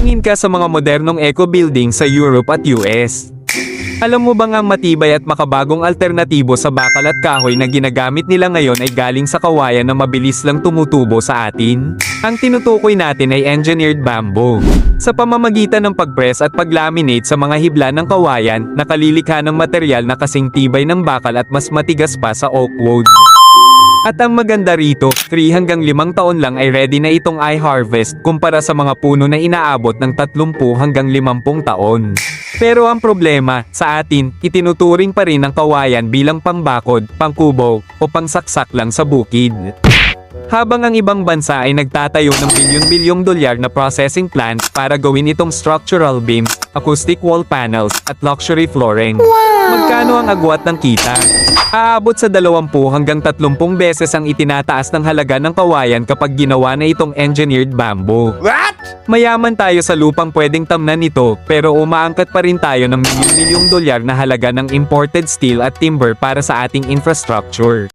Tumingin ka sa mga modernong eco-building sa Europe at US. Alam mo bang ang matibay at makabagong alternatibo sa bakal at kahoy na ginagamit nila ngayon ay galing sa kawayan na mabilis lang tumutubo sa atin? Ang tinutukoy natin ay engineered bamboo. Sa pamamagitan ng pagpress at paglaminate sa mga hibla ng kawayan, nakalilikha ng material na kasing tibay ng bakal at mas matigas pa sa oak wood. At ang maganda rito, 3 hanggang 5 taon lang ay ready na itong i-harvest kumpara sa mga puno na inaabot ng 30 hanggang 50 taon. Pero ang problema, sa atin, itinuturing pa rin ang kawayan bilang pambakod, pangkubo, o pangsaksak lang sa bukid. Habang ang ibang bansa ay nagtatayo ng bilyon-bilyong dolyar na processing plant para gawin itong structural beams, acoustic wall panels, at luxury flooring. Magkano ang agwat ng kita? Aabot sa 20 hanggang 30 beses ang itinataas ng halaga ng kawayan kapag ginawa na itong engineered bamboo. What? Mayaman tayo sa lupang pwedeng tamnan nito, pero umaangkat pa rin tayo ng milyon-milyong dolyar na halaga ng imported steel at timber para sa ating infrastructure.